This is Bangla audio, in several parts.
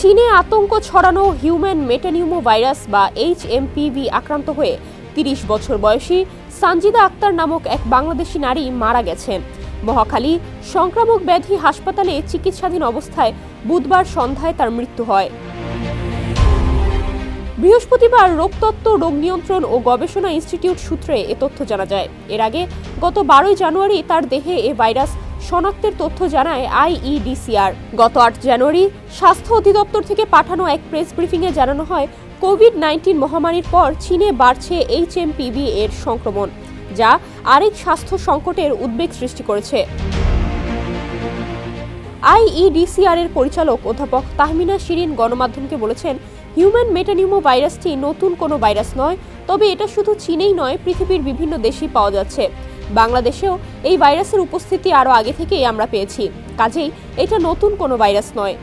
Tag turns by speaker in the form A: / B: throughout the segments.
A: চীনে আতঙ্ক ছড়ানো হিউম্যান মেটানিউমো ভাইরাস বা HMPV আক্রান্ত হয়ে ৩০ বছর বয়সী সানজিদা আক্তার নামক এক বাংলাদেশি নারী মারা গেছেন। মহাখালী সংক্রামক ব্যাধি হাসপাতালে চিকিৎসাধীন অবস্থায় বুধবার সন্ধ্যায় তার মৃত্যু হয়। বৃহস্পতিবার রোগতত্ত্ব, রোগ নিয়ন্ত্রণ ও গবেষণা ইনস্টিটিউট সূত্রে এ তথ্য জানা যায়। এর আগে গত ১২ জানুয়ারি তার দেহে এ ভাইরাস শনাক্তের তথ্য জানায় IEDCR। গত ৮ জানুয়ারি স্বাস্থ্য অধিদপ্তর থেকে পাঠানো এক প্রেস ব্রিফিংয়ে জানানো হয়, কোভিড-19 মহামারীর পর চীনে বাড়ছে HMPV এর সংক্রমণ, যা আরেক স্বাস্থ্য সংকটের উদ্বেগ সৃষ্টি করেছে। IEDCR এর পরিচালক অধ্যাপক তাহমিনা শিরিন গণমাধ্যমকে বলেছেন, হিউম্যান মেটানিউমো ভাইরাসটি নতুন কোনো ভাইরাস নয়, তবে এটা শুধু চীনেই নয়, পৃথিবীর বিভিন্ন দেশেই পাওয়া যাচ্ছে। বাংলাদেশেও এই ভাইরাসের উপস্থিতি আরও আগে থেকেই আমরা পেয়েছি, কাজেই এটা নতুন কোনো ভাইরাস নয়।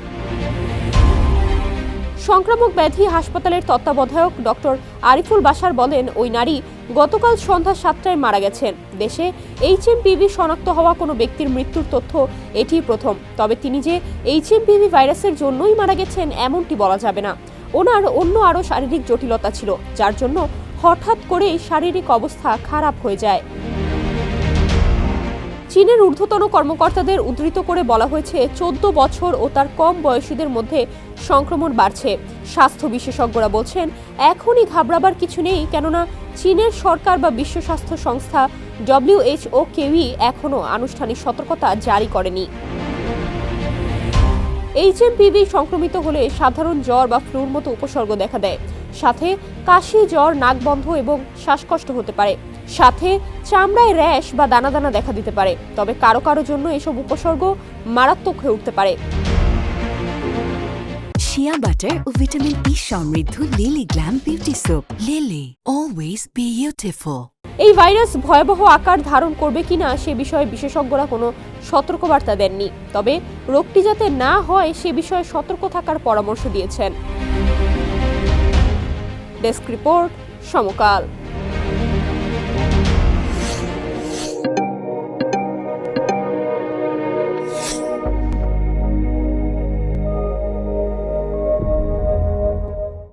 A: সংক্রামক ব্যাধি হাসপাতালের তত্ত্বাবধায়ক ডক্টর আরিফুল বাশার বলেন, ওই নারী গতকাল সন্ধ্যা ৭টায় মারা গেছেন। দেশে HMPV শনাক্ত হওয়া কোনো ব্যক্তির মৃত্যুর তথ্য এটিই প্রথম। তবে তিনি যে HMPV ভাইরাসের জন্যই মারা গেছেন এমনটি বলা যাবে না। ওনার অন্য আরও শারীরিক জটিলতা ছিল, যার জন্য হঠাৎ করেই শারীরিক অবস্থা খারাপ হয়ে যায়। চীনের ঊর্ধ্বতন কর্মকর্তাদের উদ্ধৃত করে বলা হয়েছে, 14 বছর ও তার কম বয়সীদের মধ্যে সংক্রমণ বাড়ছে। স্বাস্থ্য বিশেষজ্ঞরা বলছেন, এখনই ঘাবড়াবার কিছু নেই, কেননা চীনের সরকার বা বিশ্ব স্বাস্থ্য সংস্থা WHO কেউই এখনও আনুষ্ঠানিক সতর্কতা জারি করেনি। HMPV সংক্রমিত হলে সাধারণ জ্বর বা ফ্লুর মতো উপসর্গ দেখা দেয়, সাথে কাশি, জ্বর, নাক বন্ধ এবং শ্বাসকষ্ট হতে পারে, সাথে চামড়ায় র্যাশ বা দানা দানা দেখা দিতে পারে। তবে কারো কারো জন্য এসব উপসর্গ মারাত্মক হয়ে উঠতে পারে।
B: শিয়া বাটার ও ভিটামিন ই সমৃদ্ধ lily glam beauty soap. Lily, always beautiful.
A: এই ভাইরাস ভয়াবহ আকার ধারণ করবে কিনা সে বিষয়ে বিশেষজ্ঞরা কোনো সতর্কবার্তা দেননি, তবে রোগটি যাতে না হয় সে বিষয়ে সতর্ক থাকার পরামর্শ দিয়েছেন। ডেস্ক রিপোর্ট, সমকাল।